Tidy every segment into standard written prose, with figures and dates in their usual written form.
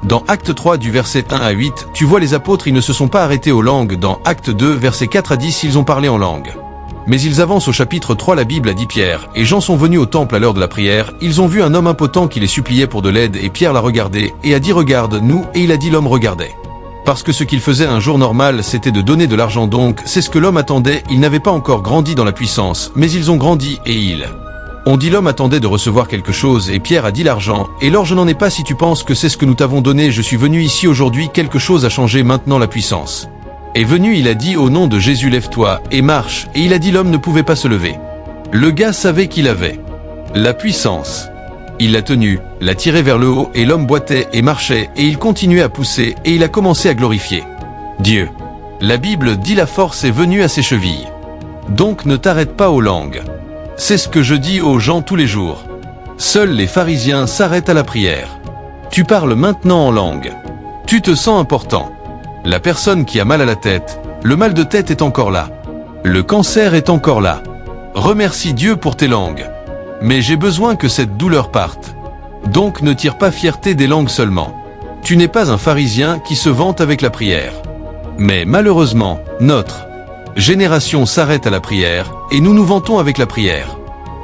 Dans Acte 3 du verset 1 à 8, tu vois les apôtres, ils ne se sont pas arrêtés aux langues. Dans Acte 2, verset 4 à 10, ils ont parlé en langue. Mais ils avancent au chapitre 3, la Bible a dit Pierre et Jean sont venus au temple à l'heure de la prière, ils ont vu un homme impotent qui les suppliait pour de l'aide et Pierre l'a regardé et a dit regarde-nous et il a dit l'homme regardait. Parce que ce qu'il faisait un jour normal, c'était de donner de l'argent donc, c'est ce que l'homme attendait, il n'avait pas encore grandi dans la puissance, mais ils ont grandi et on dit l'homme attendait de recevoir quelque chose et Pierre a dit l'argent, et l'or je n'en ai pas si tu penses que c'est ce que nous t'avons donné, je suis venu ici aujourd'hui, quelque chose a changé maintenant la puissance. Est venu, il a dit au nom de Jésus lève-toi et marche, et il a dit l'homme ne pouvait pas se lever. Le gars savait qu'il avait la puissance. Il l'a tenu, l'a tiré vers le haut et l'homme boitait et marchait et il continuait à pousser et il a commencé à glorifier Dieu. La Bible dit la force est venue à ses chevilles. Donc ne t'arrête pas aux langues. C'est ce que je dis aux gens tous les jours. Seuls les pharisiens s'arrêtent à la prière. Tu parles maintenant en langue. Tu te sens important. La personne qui a mal à la tête, le mal de tête est encore là. Le cancer est encore là. Remercie Dieu pour tes langues. Mais j'ai besoin que cette douleur parte. Donc ne tire pas fierté des langues seulement. Tu n'es pas un pharisien qui se vante avec la prière. Mais malheureusement, notre génération s'arrête à la prière et nous nous vantons avec la prière.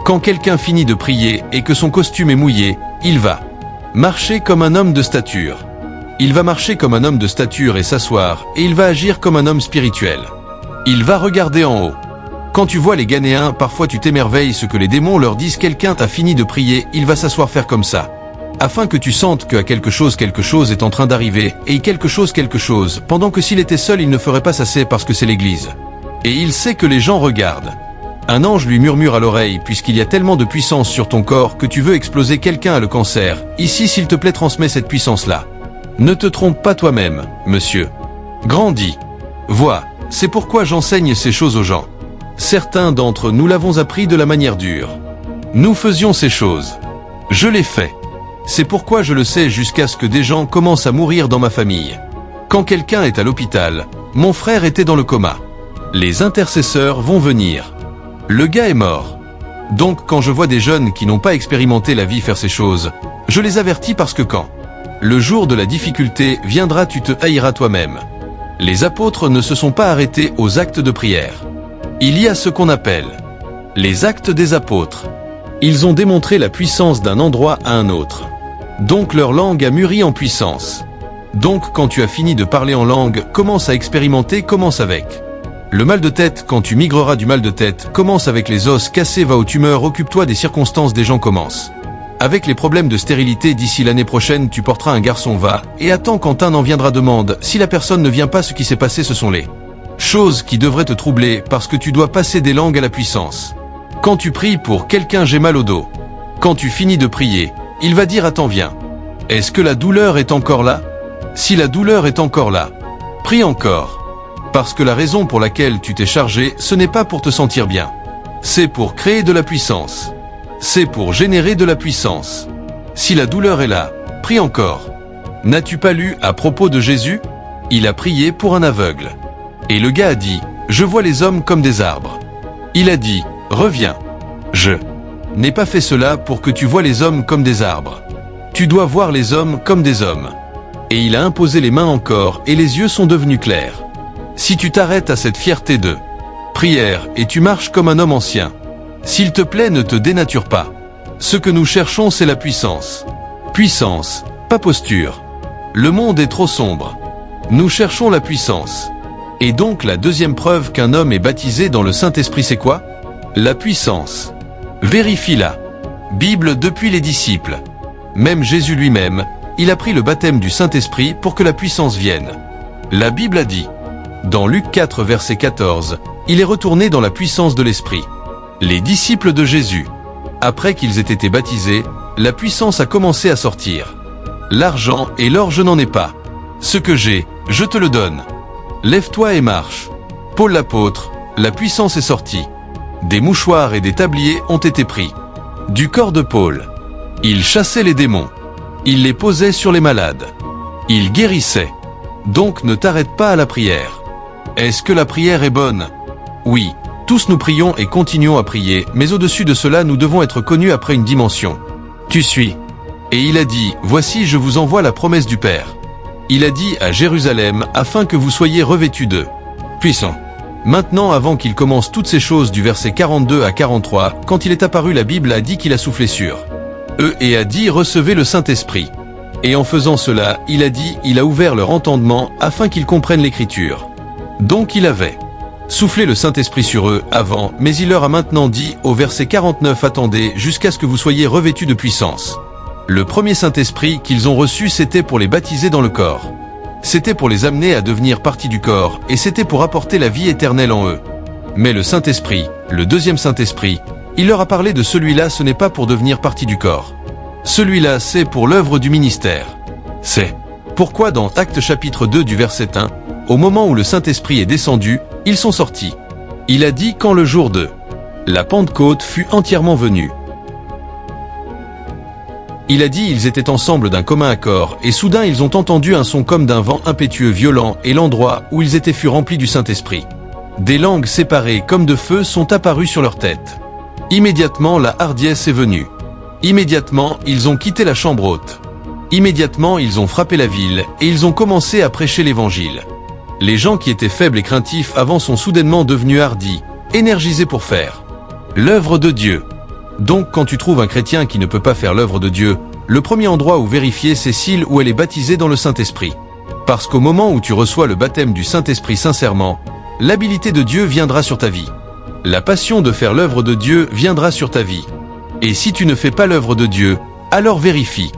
Quand quelqu'un finit de prier et que son costume est mouillé, il va marcher comme un homme de stature. Il va marcher comme un homme de stature et s'asseoir, et il va agir comme un homme spirituel. Il va regarder en haut. Quand tu vois les Ghanéens, parfois tu t'émerveilles ce que les démons leur disent, quelqu'un a fini de prier, il va s'asseoir faire comme ça. Afin que tu sentes que quelque chose est en train d'arriver, et quelque chose, pendant que s'il était seul il ne ferait pas s'asseoir parce que c'est l'église. Et il sait que les gens regardent. Un ange lui murmure à l'oreille, puisqu'il y a tellement de puissance sur ton corps que tu veux exploser, quelqu'un a le cancer, ici s'il te plaît transmets cette puissance-là. Ne te trompe pas toi-même, monsieur. Grandis. Vois, c'est pourquoi j'enseigne ces choses aux gens. Certains d'entre nous l'avons appris de la manière dure. Nous faisions ces choses. Je les fais. C'est pourquoi je le sais jusqu'à ce que des gens commencent à mourir dans ma famille. Quand quelqu'un est à l'hôpital, mon frère était dans le coma. Les intercesseurs vont venir. Le gars est mort. Donc quand je vois des jeunes qui n'ont pas expérimenté la vie faire ces choses, je les avertis parce que quand le jour de la difficulté viendra, tu te haïras toi-même. Les apôtres ne se sont pas arrêtés aux actes de prière. Il y a ce qu'on appelle les actes des apôtres. Ils ont démontré la puissance d'un endroit à un autre. Donc leur langue a mûri en puissance. Donc quand tu as fini de parler en langue, commence à expérimenter, commence avec le mal de tête. Quand tu migreras du mal de tête, commence avec les os cassés, va aux tumeurs, occupe-toi des circonstances des gens, commence avec les problèmes de stérilité. D'ici l'année prochaine, tu porteras un garçon, va, et attends quand un en viendra, demande, si la personne ne vient pas, ce qui s'est passé, ce sont les choses qui devraient te troubler, parce que tu dois passer des langues à la puissance. Quand tu pries pour quelqu'un, j'ai mal au dos. Quand tu finis de prier, il va dire, attends, viens. Est-ce que la douleur est encore là? Si la douleur est encore là, prie encore. Parce que la raison pour laquelle tu t'es chargé, ce n'est pas pour te sentir bien. C'est pour créer de la puissance. C'est pour générer de la puissance. Si la douleur est là, prie encore. N'as-tu pas lu à propos de Jésus? Il a prié pour un aveugle. Et le gars a dit, je vois les hommes comme des arbres. Il a dit, reviens. Je n'ai pas fait cela pour que tu vois les hommes comme des arbres. Tu dois voir les hommes comme des hommes. Et il a imposé les mains encore et les yeux sont devenus clairs. Si tu t'arrêtes à cette fierté de prière et tu marches comme un homme ancien, s'il te plaît, ne te dénature pas. Ce que nous cherchons, c'est la puissance. Puissance, pas posture. Le monde est trop sombre. Nous cherchons la puissance. Et donc la deuxième preuve qu'un homme est baptisé dans le Saint-Esprit, c'est quoi? La puissance. Vérifie-la. Bible depuis les disciples. Même Jésus lui-même, il a pris le baptême du Saint-Esprit pour que la puissance vienne. La Bible a dit, dans Luc 4 verset 14, il est retourné dans la puissance de l'Esprit. Les disciples de Jésus, après qu'ils aient été baptisés, la puissance a commencé à sortir. L'argent et l'or je n'en ai pas. Ce que j'ai, je te le donne. Lève-toi et marche. Paul l'apôtre, la puissance est sortie. Des mouchoirs et des tabliers ont été pris. Du corps de Paul. Il chassait les démons. Il les posait sur les malades. Il guérissait. Donc ne t'arrête pas à la prière. Est-ce que la prière est bonne? Oui. Tous nous prions et continuons à prier, mais au-dessus de cela nous devons être connus après une dimension. Tu suis. Et il a dit, voici je vous envoie la promesse du Père. Il a dit à Jérusalem, afin que vous soyez revêtus de puissant. Maintenant, avant qu'il commence toutes ces choses du verset 42 à 43, quand il est apparu, la Bible a dit qu'il a soufflé sur eux et a dit, recevez le Saint-Esprit. Et en faisant cela, il a dit, il a ouvert leur entendement afin qu'ils comprennent l'Écriture. Donc il avait soufflé le Saint-Esprit sur eux avant, mais il leur a maintenant dit, au verset 49, attendez jusqu'à ce que vous soyez revêtus de puissance. Le premier Saint-Esprit qu'ils ont reçu, c'était pour les baptiser dans le corps. C'était pour les amener à devenir partie du corps, et c'était pour apporter la vie éternelle en eux. Mais le Saint-Esprit, le deuxième Saint-Esprit, il leur a parlé de celui-là, ce n'est pas pour devenir partie du corps. Celui-là, c'est pour l'œuvre du ministère. C'est pourquoi dans Actes chapitre 2 du verset 1, au moment où le Saint-Esprit est descendu, ils sont sortis. Il a dit quand le jour de la Pentecôte fut entièrement venu. Il a dit ils étaient ensemble d'un commun accord, et soudain ils ont entendu un son comme d'un vent impétueux violent, et l'endroit où ils étaient fut rempli du Saint-Esprit. Des langues séparées comme de feu sont apparues sur leur tête. Immédiatement la hardiesse est venue. Immédiatement ils ont quitté la chambre haute. Immédiatement ils ont frappé la ville, et ils ont commencé à prêcher l'Évangile. Les gens qui étaient faibles et craintifs avant sont soudainement devenus hardis, énergisés pour faire l'œuvre de Dieu. Donc quand tu trouves un chrétien qui ne peut pas faire l'œuvre de Dieu, le premier endroit où vérifier c'est s'il ou elle est baptisé dans le Saint-Esprit. Parce qu'au moment où tu reçois le baptême du Saint-Esprit sincèrement, l'habilité de Dieu viendra sur ta vie. La passion de faire l'œuvre de Dieu viendra sur ta vie. Et si tu ne fais pas l'œuvre de Dieu, alors vérifie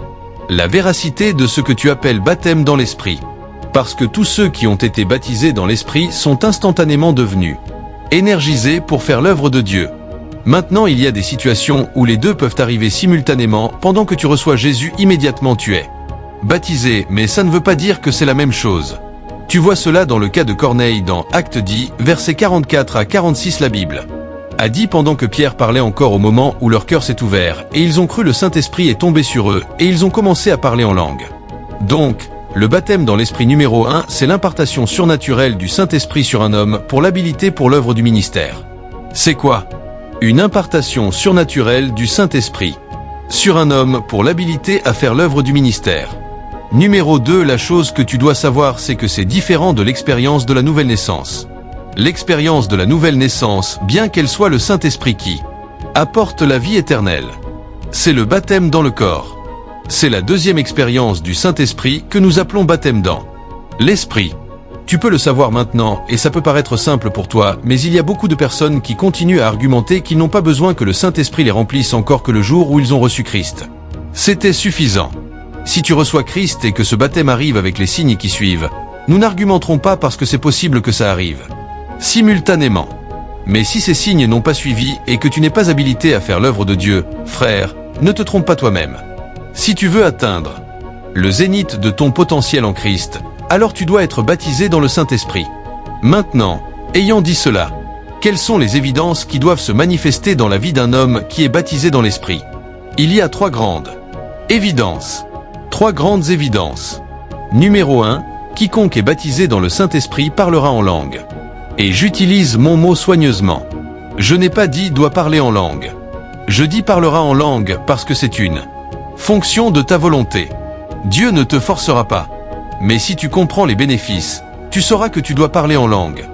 la véracité de ce que tu appelles baptême dans l'Esprit. Parce que tous ceux qui ont été baptisés dans l'Esprit sont instantanément devenus énergisés pour faire l'œuvre de Dieu. Maintenant, il y a des situations où les deux peuvent arriver simultanément. Pendant que tu reçois Jésus, immédiatement tu es baptisé, mais ça ne veut pas dire que c'est la même chose. Tu vois cela dans le cas de Corneille dans Actes 10, versets 44 à 46. La Bible a dit pendant que Pierre parlait encore au moment où leur cœur s'est ouvert, et ils ont cru le Saint-Esprit est tombé sur eux, et ils ont commencé à parler en langue. Donc, le baptême dans l'Esprit numéro 1, c'est l'impartation surnaturelle du Saint-Esprit sur un homme pour l'habilité pour l'œuvre du ministère. C'est quoi ? Une impartation surnaturelle du Saint-Esprit sur un homme pour l'habilité à faire l'œuvre du ministère. Numéro 2, la chose que tu dois savoir, c'est que c'est différent de l'expérience de la nouvelle naissance. L'expérience de la nouvelle naissance, bien qu'elle soit le Saint-Esprit qui apporte la vie éternelle, c'est le baptême dans le corps. C'est la deuxième expérience du Saint-Esprit que nous appelons baptême dans l'Esprit. Tu peux le savoir maintenant, et ça peut paraître simple pour toi, mais il y a beaucoup de personnes qui continuent à argumenter qu'ils n'ont pas besoin que le Saint-Esprit les remplisse encore que le jour où ils ont reçu Christ. C'était suffisant. Si tu reçois Christ et que ce baptême arrive avec les signes qui suivent, nous n'argumenterons pas parce que c'est possible que ça arrive simultanément. Mais si ces signes n'ont pas suivi et que tu n'es pas habilité à faire l'œuvre de Dieu, frère, ne te trompe pas toi-même. Si tu veux atteindre le zénith de ton potentiel en Christ, alors tu dois être baptisé dans le Saint-Esprit. Maintenant, ayant dit cela, quelles sont les évidences qui doivent se manifester dans la vie d'un homme qui est baptisé dans l'Esprit? Il y a 3 grandes évidences. 3 grandes évidences. Numéro 1, quiconque est baptisé dans le Saint-Esprit parlera en langue. Et j'utilise mon mot soigneusement. Je n'ai pas dit doit parler en langue. Je dis parlera en langue parce que c'est une fonction de ta volonté. Dieu ne te forcera pas. Mais si tu comprends les bénéfices, tu sauras que tu dois parler en langue.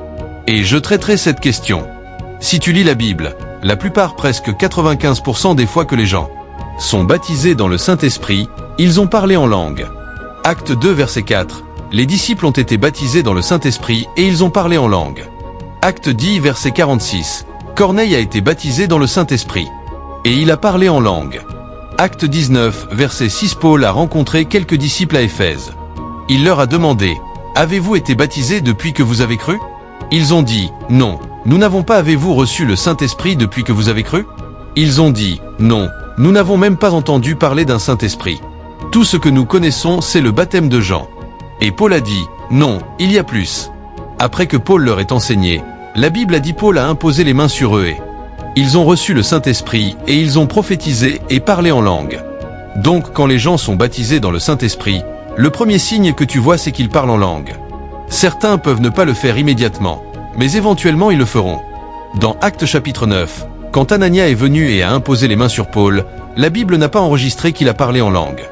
Et je traiterai cette question. Si tu lis la Bible, la plupart, presque 95% des fois que les gens sont baptisés dans le Saint-Esprit, ils ont parlé en langue. Acte 2 verset 4. Les disciples ont été baptisés dans le Saint-Esprit et ils ont parlé en langue. Acte 10 verset 46. Corneille a été baptisé dans le Saint-Esprit. Et il a parlé en langue. Acte 19 verset 6. Paul a rencontré quelques disciples à Éphèse. Il leur a demandé, « Avez-vous été baptisés depuis que vous avez cru ?» Ils ont dit, « Non, nous n'avons pas. Avez-vous reçu le Saint-Esprit depuis que vous avez cru ?» Ils ont dit, « Non, nous n'avons même pas entendu parler d'un Saint-Esprit. Tout ce que nous connaissons, c'est le baptême de Jean. » Et Paul a dit, « Non, il y a plus. » Après que Paul leur ait enseigné, la Bible a dit Paul a imposé les mains sur eux et ils ont reçu le Saint-Esprit et ils ont prophétisé et parlé en langue. Donc quand les gens sont baptisés dans le Saint-Esprit, le premier signe que tu vois c'est qu'ils parlent en langue. Certains peuvent ne pas le faire immédiatement, mais éventuellement ils le feront. Dans Actes chapitre 9, Quand Anania est venu et a imposé les mains sur Paul, la Bible n'a pas enregistré qu'il a parlé en langue.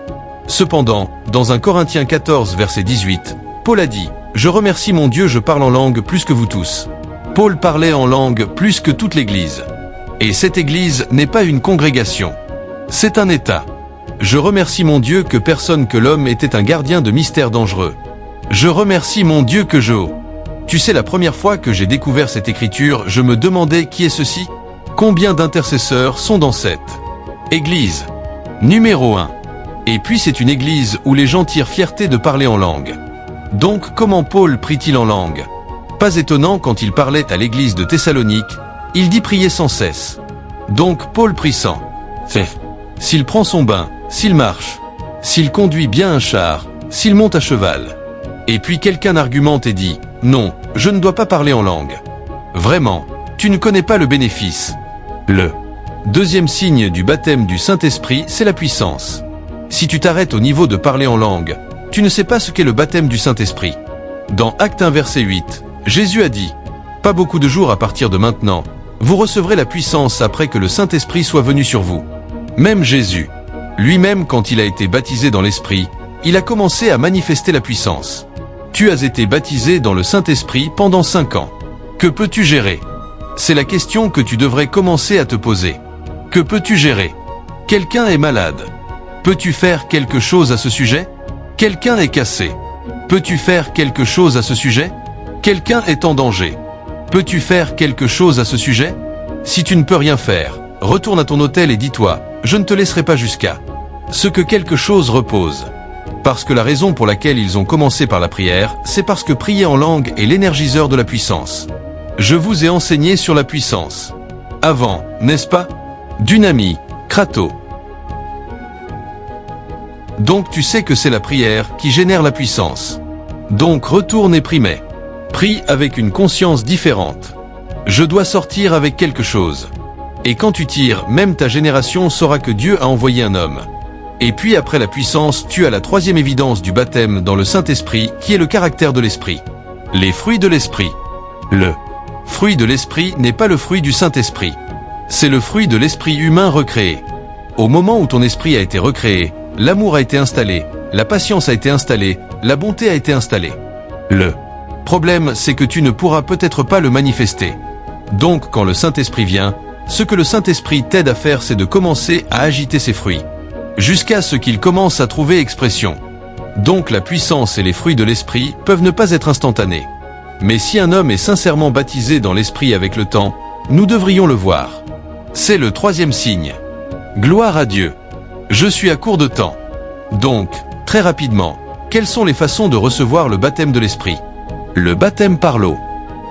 Cependant, dans 1 Corinthiens 14 verset 18, Paul a dit « Je remercie mon Dieu, je parle en langue plus que vous tous ». Paul parlait en langue plus que toute l'Église. Et cette Église n'est pas une congrégation. C'est un État. Je remercie mon Dieu que personne que l'homme était un gardien de mystères dangereux. Je remercie mon Dieu que je... Tu sais, la première fois que j'ai découvert cette écriture, je me demandais qui est ceci ? Combien d'intercesseurs sont dans cette Église ? Numéro 1. Et puis c'est une église où les gens tirent fierté de parler en langue. Donc comment Paul prie-t-il en langue ? Pas étonnant, quand il parlait à l'église de Thessalonique, il dit prier sans cesse. Donc Paul prie sans cesse. S'il prend son bain, s'il marche, s'il conduit bien un char, s'il monte à cheval. Et puis quelqu'un argumente et dit « Non, je ne dois pas parler en langue. » Vraiment, tu ne connais pas le bénéfice. Le deuxième signe du baptême du Saint-Esprit, c'est la puissance. Si tu t'arrêtes au niveau de parler en langue, tu ne sais pas ce qu'est le baptême du Saint-Esprit. Dans Actes 1 verset 8, Jésus a dit « Pas beaucoup de jours à partir de maintenant, vous recevrez la puissance après que le Saint-Esprit soit venu sur vous. » Même Jésus, lui-même, quand il a été baptisé dans l'Esprit, il a commencé à manifester la puissance. Tu as été baptisé dans le Saint-Esprit pendant 5 ans. Que peux-tu gérer ? C'est la question que tu devrais commencer à te poser. Que peux-tu gérer ? Quelqu'un est malade. Peux-tu faire quelque chose à ce sujet ? Quelqu'un est cassé. Peux-tu faire quelque chose à ce sujet ? Quelqu'un est en danger. Peux-tu faire quelque chose à ce sujet ? Si tu ne peux rien faire, retourne à ton hôtel et dis-toi, je ne te laisserai pas jusqu'à ce que quelque chose repose. Parce que la raison pour laquelle ils ont commencé par la prière, c'est parce que prier en langue est l'énergiseur de la puissance. Je vous ai enseigné sur la puissance. Avant, n'est-ce pas ? Dunamie, Krato. Donc tu sais que c'est la prière qui génère la puissance. Donc retourne et prie, mais prie avec une conscience différente. Je dois sortir avec quelque chose. Et quand tu tires, même ta génération saura que Dieu a envoyé un homme. Et puis après la puissance, tu as la troisième évidence du baptême dans le Saint-Esprit, qui est le caractère de l'Esprit. Les fruits de l'Esprit. Le fruit de l'Esprit n'est pas le fruit du Saint-Esprit. C'est le fruit de l'Esprit humain recréé. Au moment où ton esprit a été recréé, l'amour a été installé, la patience a été installée, la bonté a été installée. Le problème, c'est que tu ne pourras peut-être pas le manifester. Donc quand le Saint-Esprit vient, ce que le Saint-Esprit t'aide à faire, c'est de commencer à agiter ses fruits, jusqu'à ce qu'il commence à trouver expression. Donc la puissance et les fruits de l'Esprit peuvent ne pas être instantanés. Mais si un homme est sincèrement baptisé dans l'Esprit avec le temps, nous devrions le voir. C'est le troisième signe. Gloire à Dieu. Je suis à court de temps. Donc, très rapidement, quelles sont les façons de recevoir le baptême de l'Esprit ? Le baptême par l'eau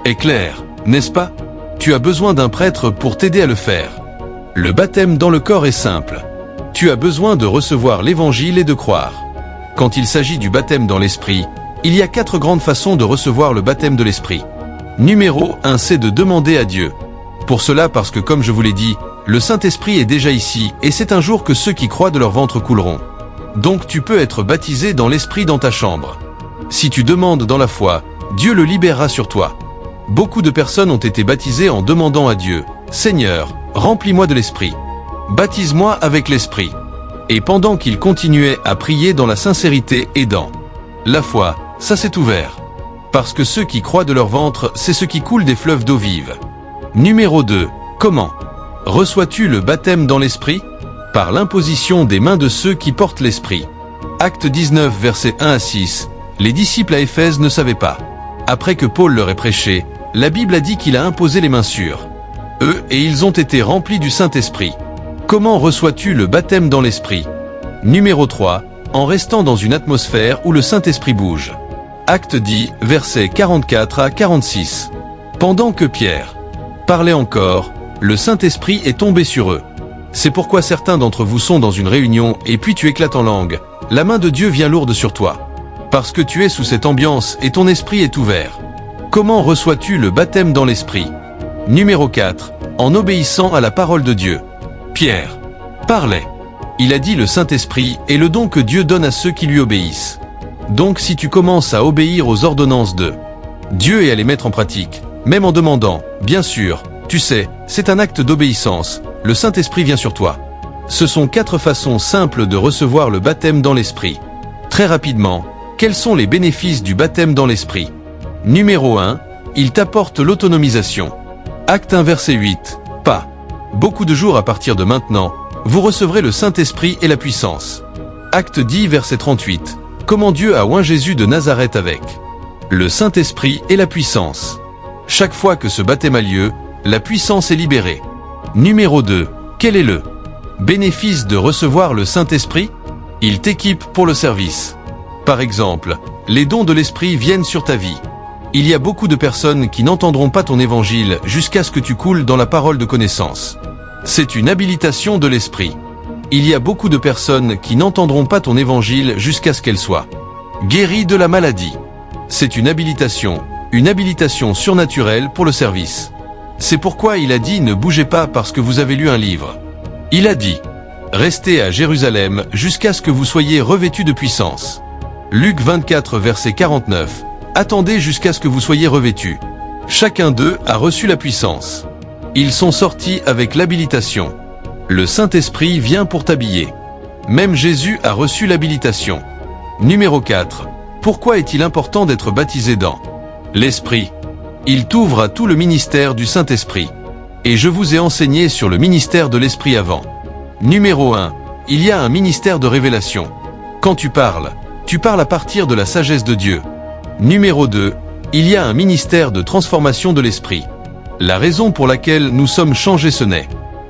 est clair, n'est-ce pas ? Tu as besoin d'un prêtre pour t'aider à le faire. Le baptême dans le corps est simple. Tu as besoin de recevoir l'Évangile et de croire. Quand il s'agit du baptême dans l'Esprit, il y a 4 grandes façons de recevoir le baptême de l'Esprit. Numéro 1, c'est de demander à Dieu. Pour cela, parce que comme je vous l'ai dit, le Saint-Esprit est déjà ici, et c'est un jour que ceux qui croient de leur ventre couleront. Donc tu peux être baptisé dans l'Esprit dans ta chambre. Si tu demandes dans la foi, Dieu le libérera sur toi. Beaucoup de personnes ont été baptisées en demandant à Dieu, « Seigneur, remplis-moi de l'Esprit. Baptise-moi avec l'Esprit. » Et pendant qu'ils continuaient à prier dans la sincérité et dans la foi, ça s'est ouvert. Parce que ceux qui croient de leur ventre, c'est ce qui coule des fleuves d'eau vive. Numéro 2. Comment reçois-tu le baptême dans l'Esprit ? Par l'imposition des mains de ceux qui portent l'Esprit. Acte 19, versets 1 à 6. Les disciples à Éphèse ne savaient pas. Après que Paul leur ait prêché, la Bible a dit qu'il a imposé les mains sur eux et ils ont été remplis du Saint-Esprit. Comment reçois-tu le baptême dans l'Esprit ? Numéro 3. En restant dans une atmosphère où le Saint-Esprit bouge. Acte 10, versets 44 à 46. Pendant que Pierre parlait encore, le Saint-Esprit est tombé sur eux. C'est pourquoi certains d'entre vous sont dans une réunion et puis tu éclates en langue. La main de Dieu vient lourde sur toi. Parce que tu es sous cette ambiance et ton esprit est ouvert. Comment reçois-tu le baptême dans l'Esprit ? Numéro 4. En obéissant à la parole de Dieu. Pierre parlait. Il a dit le Saint-Esprit est le don que Dieu donne à ceux qui lui obéissent. Donc si tu commences à obéir aux ordonnances de Dieu et à les mettre en pratique, même en demandant, bien sûr, Tu sais, c'est un acte d'obéissance, le Saint-Esprit vient sur toi. Ce sont 4 façons simples de recevoir le baptême dans l'Esprit. Très rapidement, quels sont les bénéfices du baptême dans l'Esprit? Numéro 1, il t'apporte l'autonomisation. Acte 1 verset 8, pas. Beaucoup de jours à partir de maintenant, vous recevrez le Saint-Esprit et la puissance. Acte 10 verset 38, comment Dieu a oint Jésus de Nazareth avec le Saint-Esprit et la puissance. Chaque fois que ce baptême a lieu, la puissance est libérée. Numéro 2, quel est le bénéfice de recevoir le Saint-Esprit? Il t'équipe pour le service. Par exemple, les dons de l'Esprit viennent sur ta vie. Il y a beaucoup de personnes qui n'entendront pas ton évangile jusqu'à ce que tu coules dans la parole de connaissance. C'est une habilitation de l'Esprit. Il y a beaucoup de personnes qui n'entendront pas ton évangile jusqu'à ce qu'elles soient guéries de la maladie. C'est une habilitation surnaturelle pour le service. C'est pourquoi il a dit ne bougez pas parce que vous avez lu un livre. Il a dit restez à Jérusalem jusqu'à ce que vous soyez revêtus de puissance. Luc 24 verset 49. Attendez jusqu'à ce que vous soyez revêtus. Chacun d'eux a reçu la puissance. Ils sont sortis avec l'habilitation. Le Saint-Esprit vient pour t'habiller. Même Jésus a reçu l'habilitation. Numéro 4. Pourquoi est-il important d'être baptisé dans l'Esprit? Il t'ouvre à tout le ministère du Saint-Esprit. Et je vous ai enseigné sur le ministère de l'Esprit avant. Numéro 1. Il y a un ministère de révélation. Quand tu parles à partir de la sagesse de Dieu. Numéro 2. Il y a un ministère de transformation de l'Esprit. La raison pour laquelle nous sommes changés ce n'est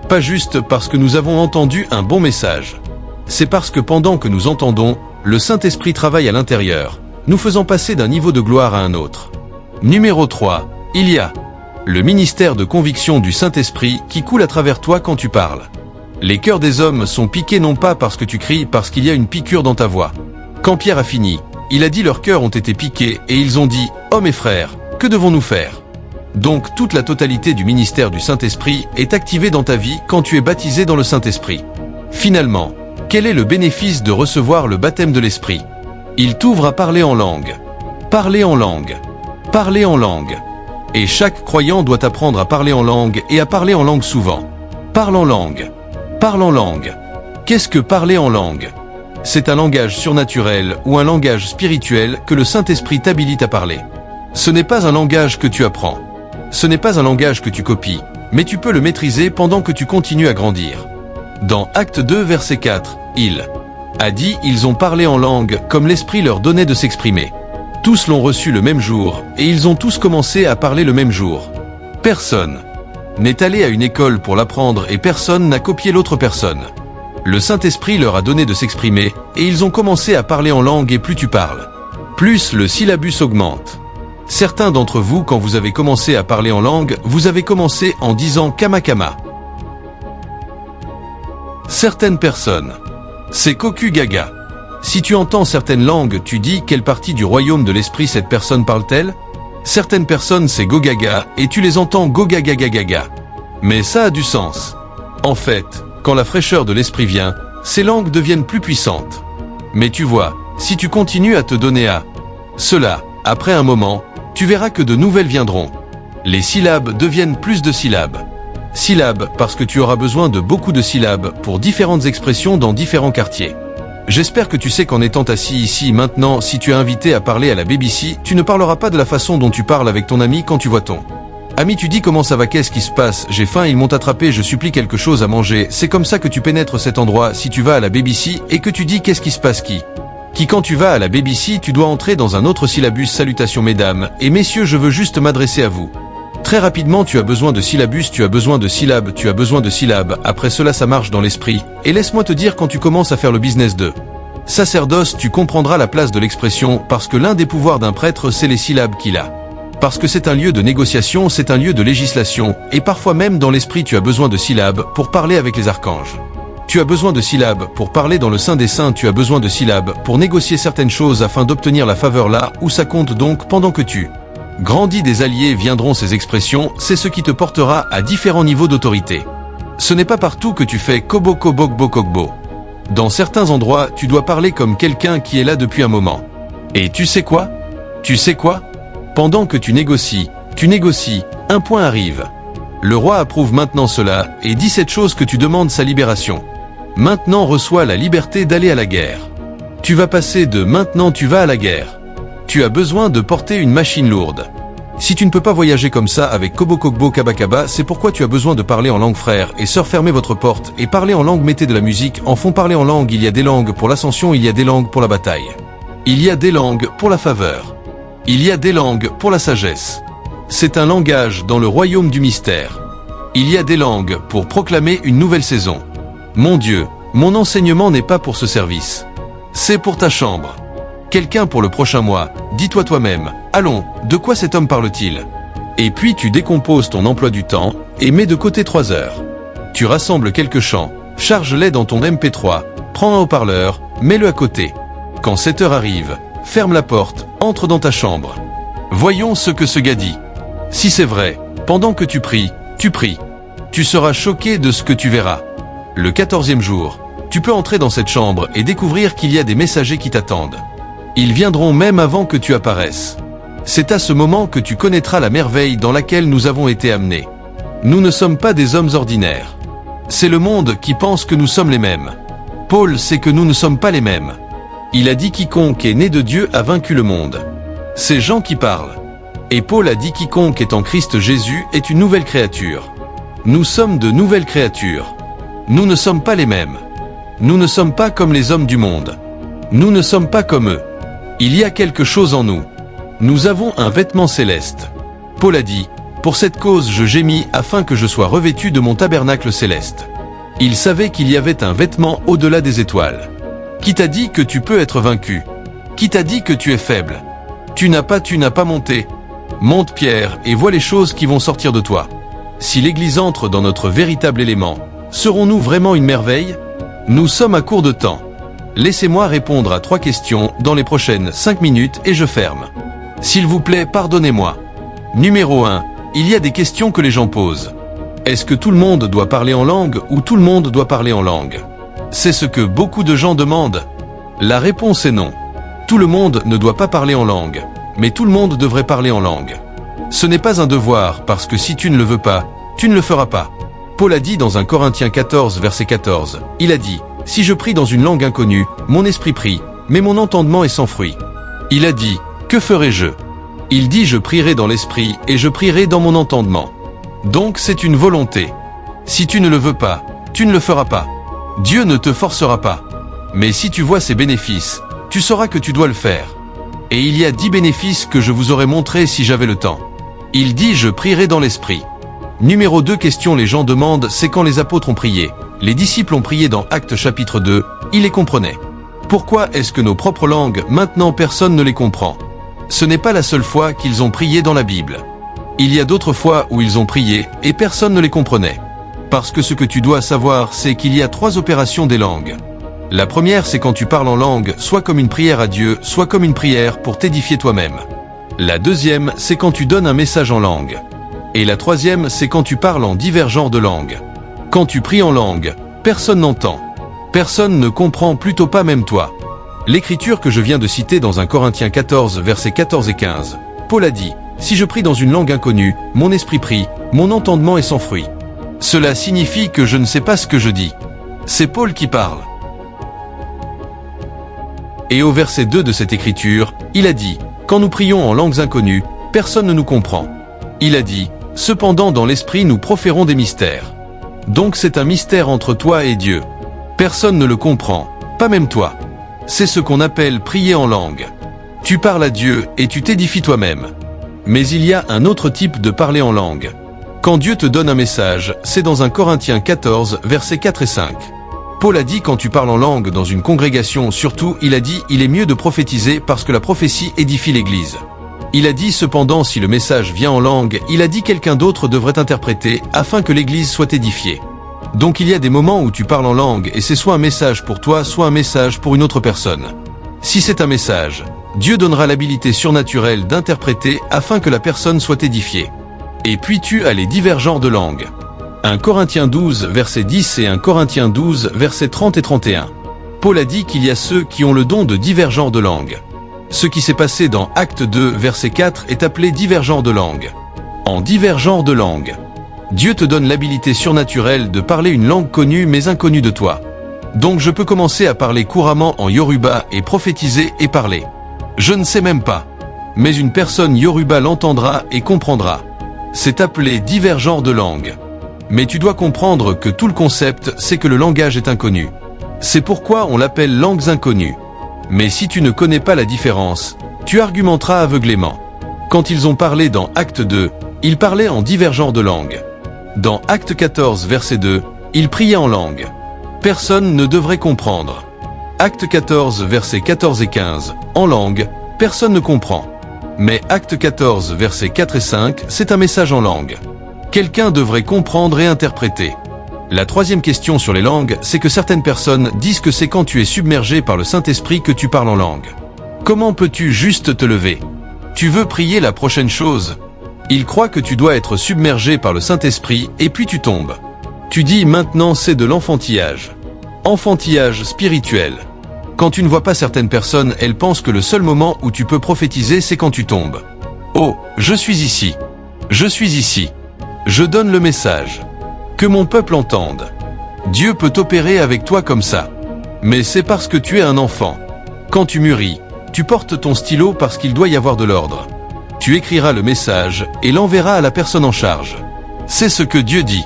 pas juste parce que nous avons entendu un bon message. C'est parce que pendant que nous entendons, le Saint-Esprit travaille à l'intérieur, nous faisant passer d'un niveau de gloire à un autre. Numéro 3. Il y a le ministère de conviction du Saint-Esprit qui coule à travers toi quand tu parles. Les cœurs des hommes sont piqués non pas parce que tu cries, parce qu'il y a une piqûre dans ta voix. Quand Pierre a fini, il a dit leurs cœurs ont été piqués et ils ont dit « Oh mes frères, que devons-nous faire ?» Donc toute la totalité du ministère du Saint-Esprit est activée dans ta vie quand tu es baptisé dans le Saint-Esprit. Finalement, quel est le bénéfice de recevoir le baptême de l'Esprit? Il t'ouvre à parler en langue. Parler en langue. Parler en langue. Et chaque croyant doit apprendre à parler en langue et à parler en langue souvent. Parle en langue. Parle en langue. Qu'est-ce que parler en langue? C'est un langage surnaturel ou un langage spirituel que le Saint-Esprit t'habilite à parler. Ce n'est pas un langage que tu apprends. Ce n'est pas un langage que tu copies, mais tu peux le maîtriser pendant que tu continues à grandir. Dans Acte 2 verset 4, il a dit « Ils ont parlé en langue comme l'Esprit leur donnait de s'exprimer. Tous l'ont reçu le même jour, et ils ont tous commencé à parler le même jour. Personne n'est allé à une école pour l'apprendre et personne n'a copié l'autre personne. Le Saint-Esprit leur a donné de s'exprimer, et ils ont commencé à parler en langue et plus tu parles, plus le syllabus augmente. Certains d'entre vous, quand vous avez commencé à parler en langue, vous avez commencé en disant « Kama Kama ». Certaines personnes, c'est Koku Gaga. Si tu entends certaines langues, tu dis quelle partie du royaume de l'esprit cette personne parle-t-elle? Certaines personnes c'est Go Gaga et tu les entends Go Gaga Gaga Gaga. Mais ça a du sens. En fait, quand la fraîcheur de l'esprit vient, ces langues deviennent plus puissantes. Mais tu vois, si tu continues à te donner à cela, après un moment, tu verras que de nouvelles viendront. Les syllabes deviennent plus de syllabes. Syllabes parce que tu auras besoin de beaucoup de syllabes pour différentes expressions dans différents quartiers. J'espère que tu sais qu'en étant assis ici maintenant, si tu es invité à parler à la BBC, tu ne parleras pas de la façon dont tu parles avec ton ami quand tu vois ton ami. Tu dis comment ça va, qu'est-ce qui se passe, j'ai faim, ils m'ont attrapé, je supplie quelque chose à manger. C'est comme ça que tu pénètres cet endroit si tu vas à la BBC et que tu dis qu'est-ce qui se passe qui quand tu vas à la BBC, tu dois entrer dans un autre syllabus. Salutations mesdames et messieurs, je veux juste m'adresser à vous. Très rapidement, tu as besoin de syllabus, tu as besoin de syllabes, tu as besoin de syllabes. Après cela, ça marche dans l'esprit. Et laisse-moi te dire, quand tu commences à faire le business de sacerdoce, tu comprendras la place de l'expression, parce que l'un des pouvoirs d'un prêtre, c'est les syllabes qu'il a. Parce que c'est un lieu de négociation, c'est un lieu de législation, et parfois même dans l'esprit, tu as besoin de syllabes pour parler avec les archanges. Tu as besoin de syllabes pour parler dans le Saint des Saints, tu as besoin de syllabes pour négocier certaines choses afin d'obtenir la faveur là où ça compte. Donc pendant que tu grandis, des alliés viendront. Ces expressions, c'est ce qui te portera à différents niveaux d'autorité. Ce n'est pas partout que tu fais kobo kobo kbo kokbo. Dans certains endroits, tu dois parler comme quelqu'un qui est là depuis un moment. Et tu sais quoi? Pendant que tu négocies, un point arrive. Le roi approuve maintenant cela, et dit cette chose que tu demandes sa libération. Maintenant reçois la liberté d'aller à la guerre. Tu vas passer de maintenant tu vas à la guerre. Tu as besoin de porter une machine lourde. Si tu ne peux pas voyager comme ça avec Kobo Kokbo Kabakaba, c'est pourquoi tu as besoin de parler en langue, frère et sœurs. Fermez votre porte et parlez en langue, mettez de la musique en fond, parlez en langue. Il y a des langues pour l'ascension, il y a des langues pour la bataille. Il y a des langues pour la faveur. Il y a des langues pour la sagesse. C'est un langage dans le royaume du mystère. Il y a des langues pour proclamer une nouvelle saison. Mon Dieu, mon enseignement n'est pas pour ce service. C'est pour ta chambre. Quelqu'un pour le prochain mois, dis-toi toi-même, allons, de quoi cet homme parle-t-il? Et puis tu décomposes ton emploi du temps, et mets de côté 3 heures. Tu rassembles quelques chants, charge-les dans ton MP3, prends un haut-parleur, mets-le à côté. Quand 7 heures arrive, ferme la porte, entre dans ta chambre. Voyons ce que ce gars dit. Si c'est vrai, pendant que tu pries, tu pries. Tu seras choqué de ce que tu verras. Le 14e jour, tu peux entrer dans cette chambre et découvrir qu'il y a des messagers qui t'attendent. Ils viendront même avant que tu apparaisses. C'est à ce moment que tu connaîtras la merveille dans laquelle nous avons été amenés. Nous ne sommes pas des hommes ordinaires. C'est le monde qui pense que nous sommes les mêmes. Paul sait que nous ne sommes pas les mêmes. Il a dit quiconque est né de Dieu a vaincu le monde. C'est Jean qui parle. Et Paul a dit quiconque est en Christ Jésus est une nouvelle créature. Nous sommes de nouvelles créatures. Nous ne sommes pas les mêmes. Nous ne sommes pas comme les hommes du monde. Nous ne sommes pas comme eux. Il y a quelque chose en nous. Nous avons un vêtement céleste. Paul a dit, pour cette cause je gémis afin que je sois revêtu de mon tabernacle céleste. Il savait qu'il y avait un vêtement au-delà des étoiles. Qui t'a dit que tu peux être vaincu? Qui t'a dit que tu es faible? Tu n'as pas monté. Monte Pierre et vois les choses qui vont sortir de toi. Si l'Église entre dans notre véritable élément, serons-nous vraiment une merveille? Nous sommes à court de temps. Laissez-moi répondre à 3 questions dans les prochaines 5 minutes et je ferme. S'il vous plaît, pardonnez-moi. Numéro 1. Il y a des questions que les gens posent. Est-ce que tout le monde doit parler en langue ou tout le monde doit parler en langue? C'est ce que beaucoup de gens demandent. La réponse est non. Tout le monde ne doit pas parler en langue, mais tout le monde devrait parler en langue. Ce n'est pas un devoir parce que si tu ne le veux pas, tu ne le feras pas. Paul a dit dans 1 Corinthiens 14 verset 14, il a dit, « Si je prie dans une langue inconnue, mon esprit prie, mais mon entendement est sans fruit. » Il a dit, « Que ferai-je » Il dit, « Je prierai dans l'esprit et je prierai dans mon entendement. » Donc c'est une volonté. Si tu ne le veux pas, tu ne le feras pas. Dieu ne te forcera pas. Mais si tu vois ses bénéfices, tu sauras que tu dois le faire. Et il y a 10 bénéfices que je vous aurais montrés si j'avais le temps. Il dit, « Je prierai dans l'esprit. » Numéro 2 question les gens demandent, c'est quand les apôtres ont prié. Les disciples ont prié dans Actes chapitre 2, ils les comprenaient. Pourquoi est-ce que nos propres langues, maintenant personne ne les comprend? Ce n'est pas la seule fois qu'ils ont prié dans la Bible. Il y a d'autres fois où ils ont prié et personne ne les comprenait. Parce que ce que tu dois savoir, c'est qu'il y a 3 opérations des langues. La première, c'est quand tu parles en langue, soit comme une prière à Dieu, soit comme une prière pour t'édifier toi-même. La deuxième, c'est quand tu donnes un message en langue. Et la troisième, c'est quand tu parles en divers genres de langues. Quand tu pries en langue, personne n'entend. Personne ne comprend, plutôt pas même toi. L'écriture que je viens de citer dans 1 Corinthiens 14, versets 14 et 15, Paul a dit, « Si je prie dans une langue inconnue, mon esprit prie, mon entendement est sans fruit. » Cela signifie que je ne sais pas ce que je dis. C'est Paul qui parle. Et au verset 2 de cette écriture, il a dit, « Quand nous prions en langues inconnues, personne ne nous comprend. » Il a dit, « Cependant dans l'esprit nous proférons des mystères. » Donc c'est un mystère entre toi et Dieu. Personne ne le comprend, pas même toi. C'est ce qu'on appelle prier en langue. Tu parles à Dieu et tu t'édifies toi-même. Mais il y a un autre type de parler en langue. Quand Dieu te donne un message, c'est dans 1 Corinthiens 14, versets 4 et 5. Paul a dit quand tu parles en langue dans une congrégation, surtout, il a dit, il est mieux de prophétiser parce que la prophétie édifie l'Église. Il a dit cependant si le message vient en langue, il a dit quelqu'un d'autre devrait interpréter afin que l'Église soit édifiée. Donc il y a des moments où tu parles en langue et c'est soit un message pour toi, soit un message pour une autre personne. Si c'est un message, Dieu donnera l'habilité surnaturelle d'interpréter afin que la personne soit édifiée. Et puis tu as les divers genres de langues. 1 Corinthiens 12, verset 10 et 1 Corinthiens 12, versets 30 et 31. Paul a dit qu'il y a ceux qui ont le don de divers genres de langues. Ce qui s'est passé dans Acte 2, verset 4 est appelé divers genres de langues. En divers genres de langues. Dieu te donne l'habilité surnaturelle de parler une langue connue mais inconnue de toi. Donc je peux commencer à parler couramment en Yoruba et prophétiser et parler. Je ne sais même pas. Mais une personne Yoruba l'entendra et comprendra. C'est appelé divers genres de langues. Mais tu dois comprendre que tout le concept, c'est que le langage est inconnu. C'est pourquoi on l'appelle langues inconnues. Mais si tu ne connais pas la différence, tu argumenteras aveuglément. Quand ils ont parlé dans Acte 2, ils parlaient en divers genres de langues. Dans Acte 14, verset 2, ils priaient en langue. Personne ne devrait comprendre. Acte 14, versets 14 et 15, en langue, personne ne comprend. Mais Acte 14, versets 4 et 5, c'est un message en langue. Quelqu'un devrait comprendre et interpréter. La troisième question sur les langues, c'est que certaines personnes disent que c'est quand tu es submergé par le Saint-Esprit que tu parles en langue. Comment peux-tu juste te lever? Tu veux prier la prochaine chose? Ils croient que tu dois être submergé par le Saint-Esprit et puis tu tombes. Tu dis maintenant c'est de l'enfantillage. Enfantillage spirituel. Quand tu ne vois pas certaines personnes, elles pensent que le seul moment où tu peux prophétiser c'est quand tu tombes. Oh, je suis ici. Je suis ici. Je donne le message. Que mon peuple entende. Dieu peut opérer avec toi comme ça. Mais c'est parce que tu es un enfant. Quand tu mûris, tu portes ton stylo parce qu'il doit y avoir de l'ordre. Tu écriras le message et l'enverras à la personne en charge. C'est ce que Dieu dit.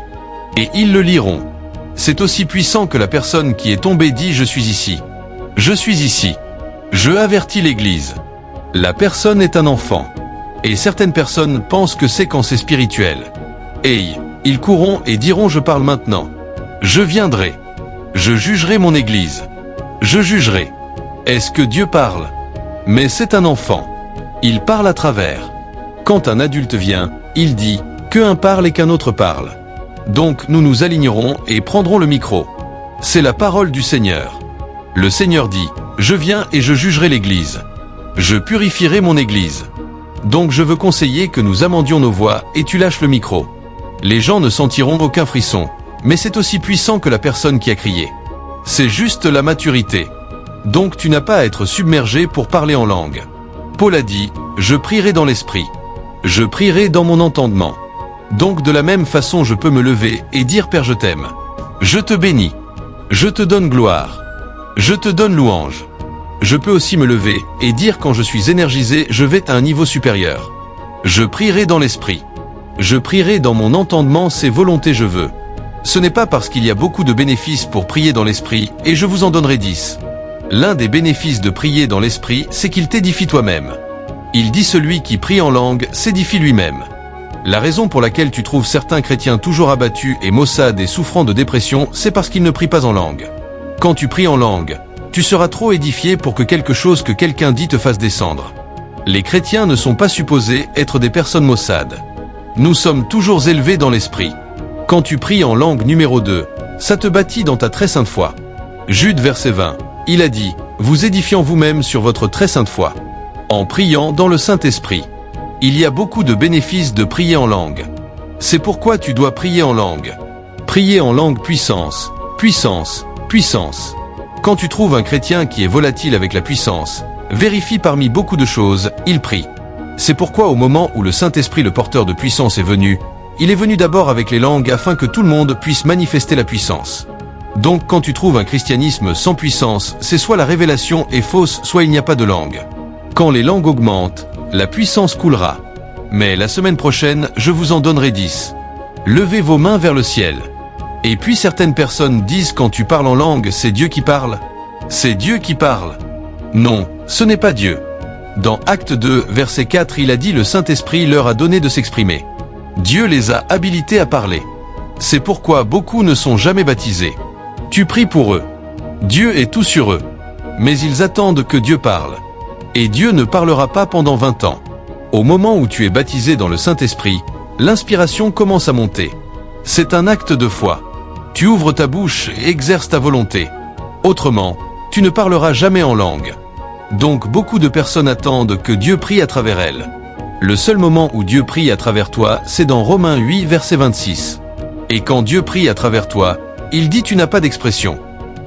Et ils le liront. C'est aussi puissant que la personne qui est tombée dit « Je suis ici ». Je suis ici. Je avertis l'Église. La personne est un enfant. Et certaines personnes pensent que c'est quand c'est spirituel. Hey, ils courront et diront « Je parle maintenant ». Je viendrai. Je jugerai mon Église. Je jugerai. Est-ce que Dieu parle? Mais c'est un enfant. Il parle à travers. Quand un adulte vient, il dit qu'un parle et qu'un autre parle. Donc nous nous alignerons et prendrons le micro. C'est la parole du Seigneur. Le Seigneur dit, je viens et je jugerai l'Église. Je purifierai mon Église. Donc je veux conseiller que nous amendions nos voix et tu lâches le micro. Les gens ne sentiront aucun frisson, mais c'est aussi puissant que la personne qui a crié. C'est juste la maturité. Donc tu n'as pas à être submergé pour parler en langue. Paul a dit, je prierai dans l'esprit. Je prierai dans mon entendement. Donc de la même façon je peux me lever et dire Père je t'aime. Je te bénis. Je te donne gloire. Je te donne louange. Je peux aussi me lever et dire quand je suis énergisé je vais à un niveau supérieur. Je prierai dans l'esprit. Je prierai dans mon entendement ses volontés je veux. Ce n'est pas parce qu'il y a beaucoup de bénéfices pour prier dans l'esprit et je vous en donnerai 10. L'un des bénéfices de prier dans l'esprit, c'est qu'il t'édifie toi-même. Il dit celui qui prie en langue s'édifie lui-même. La raison pour laquelle tu trouves certains chrétiens toujours abattus et maussades et souffrant de dépression, c'est parce qu'ils ne prient pas en langue. Quand tu pries en langue, tu seras trop édifié pour que quelque chose que quelqu'un dit te fasse descendre. Les chrétiens ne sont pas supposés être des personnes maussades. Nous sommes toujours élevés dans l'esprit. Quand tu pries en langue numéro 2, ça te bâtit dans ta très sainte foi. Jude verset 20. Il a dit, vous édifiant vous-même sur votre très sainte foi, en priant dans le Saint-Esprit. Il y a beaucoup de bénéfices de prier en langue. C'est pourquoi tu dois prier en langue. Prier en langue puissance, puissance, puissance. Quand tu trouves un chrétien qui est volatile avec la puissance, vérifie parmi beaucoup de choses, il prie. C'est pourquoi au moment où le Saint-Esprit, le porteur de puissance, est venu, il est venu d'abord avec les langues afin que tout le monde puisse manifester la puissance. Donc quand tu trouves un christianisme sans puissance, c'est soit la révélation est fausse, soit il n'y a pas de langue. Quand les langues augmentent, la puissance coulera. Mais la semaine prochaine, je vous en donnerai 10. Levez vos mains vers le ciel. Et puis certaines personnes disent quand tu parles en langue, c'est Dieu qui parle. C'est Dieu qui parle. Non, ce n'est pas Dieu. Dans Acte 2, verset 4, il a dit le Saint-Esprit leur a donné de s'exprimer. Dieu les a habilités à parler. C'est pourquoi beaucoup ne sont jamais baptisés. Tu pries pour eux. Dieu est tout sur eux. Mais ils attendent que Dieu parle. Et Dieu ne parlera pas pendant 20 ans. Au moment où tu es baptisé dans le Saint-Esprit, l'inspiration commence à monter. C'est un acte de foi. Tu ouvres ta bouche et exerces ta volonté. Autrement, tu ne parleras jamais en langue. Donc beaucoup de personnes attendent que Dieu prie à travers elles. Le seul moment où Dieu prie à travers toi, c'est dans Romains 8, verset 26. Et quand Dieu prie à travers toi, il dit tu n'as pas d'expression.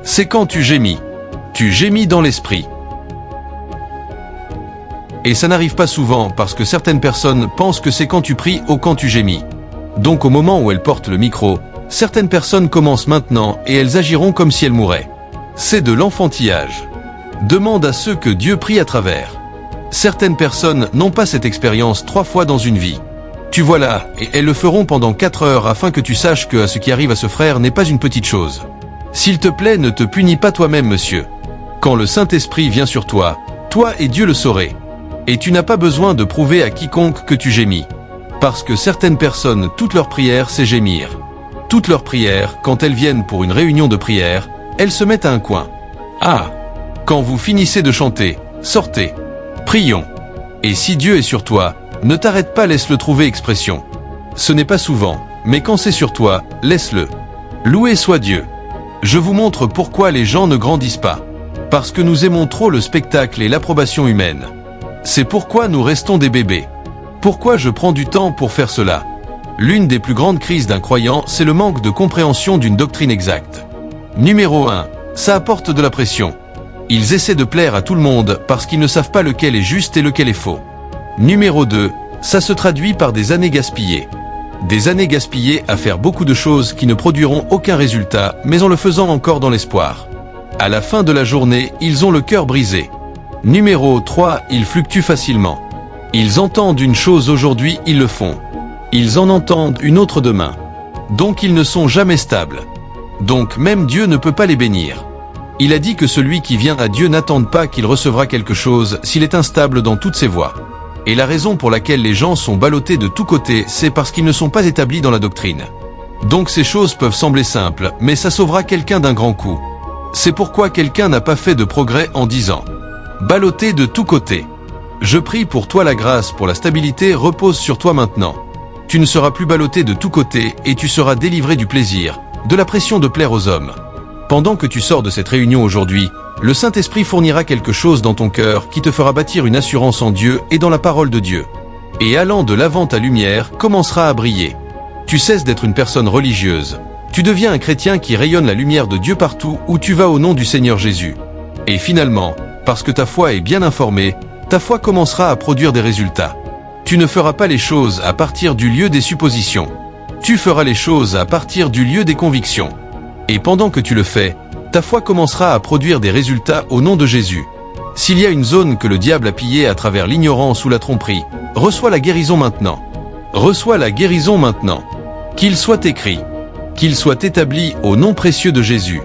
C'est quand tu gémis. Tu gémis dans l'esprit. Et ça n'arrive pas souvent parce que certaines personnes pensent que c'est quand tu pries ou quand tu gémis. Donc au moment où elles portent le micro, certaines personnes commencent maintenant et elles agiront comme si elles mouraient. C'est de l'enfantillage. Demande à ceux que Dieu prie à travers. Certaines personnes n'ont pas cette expérience 3 fois dans une vie. Tu vois là, et elles le feront pendant 4 heures afin que tu saches que ce qui arrive à ce frère n'est pas une petite chose. S'il te plaît, ne te punis pas toi-même, monsieur. Quand le Saint-Esprit vient sur toi, toi et Dieu le saurez. Et tu n'as pas besoin de prouver à quiconque que tu gémis. Parce que certaines personnes, toutes leurs prières, c'est gémir. Toutes leurs prières, quand elles viennent pour une réunion de prière, elles se mettent à un coin. Ah! Quand vous finissez de chanter, sortez. Prions. Et si Dieu est sur toi, ne t'arrête pas, laisse-le trouver expression. Ce n'est pas souvent, mais quand c'est sur toi, laisse-le. Loué soit Dieu. Je vous montre pourquoi les gens ne grandissent pas. Parce que nous aimons trop le spectacle et l'approbation humaine. C'est pourquoi nous restons des bébés. Pourquoi je prends du temps pour faire cela? L'une des plus grandes crises d'un croyant, c'est le manque de compréhension d'une doctrine exacte. Numéro 1. Ça apporte de la pression. Ils essaient de plaire à tout le monde parce qu'ils ne savent pas lequel est juste et lequel est faux. Numéro 2. Ça se traduit par des années gaspillées. Des années gaspillées à faire beaucoup de choses qui ne produiront aucun résultat, mais en le faisant encore dans l'espoir. À la fin de la journée, ils ont le cœur brisé. Numéro 3. Ils fluctuent facilement. Ils entendent une chose aujourd'hui, ils le font. Ils en entendent une autre demain. Donc ils ne sont jamais stables. Donc même Dieu ne peut pas les bénir. Il a dit que celui qui vient à Dieu n'attende pas qu'il recevra quelque chose s'il est instable dans toutes ses voies. Et la raison pour laquelle les gens sont ballottés de tous côtés, c'est parce qu'ils ne sont pas établis dans la doctrine. Donc ces choses peuvent sembler simples, mais ça sauvera quelqu'un d'un grand coup. C'est pourquoi quelqu'un n'a pas fait de progrès en 10 ans. Ballotté de tous côtés. Je prie pour toi, la grâce pour la stabilité repose sur toi maintenant. Tu ne seras plus ballotté de tous côtés et tu seras délivré du plaisir, de la pression de plaire aux hommes. Pendant que tu sors de cette réunion aujourd'hui, le Saint-Esprit fournira quelque chose dans ton cœur qui te fera bâtir une assurance en Dieu et dans la parole de Dieu. Et allant de l'avant, ta lumière commencera à briller. Tu cesses d'être une personne religieuse. Tu deviens un chrétien qui rayonne la lumière de Dieu partout où tu vas au nom du Seigneur Jésus. Et finalement, parce que ta foi est bien informée, ta foi commencera à produire des résultats. Tu ne feras pas les choses à partir du lieu des suppositions. Tu feras les choses à partir du lieu des convictions. Et pendant que tu le fais, ta foi commencera à produire des résultats au nom de Jésus. S'il y a une zone que le diable a pillée à travers l'ignorance ou la tromperie, reçois la guérison maintenant. Reçois la guérison maintenant. Qu'il soit écrit, qu'il soit établi au nom précieux de Jésus.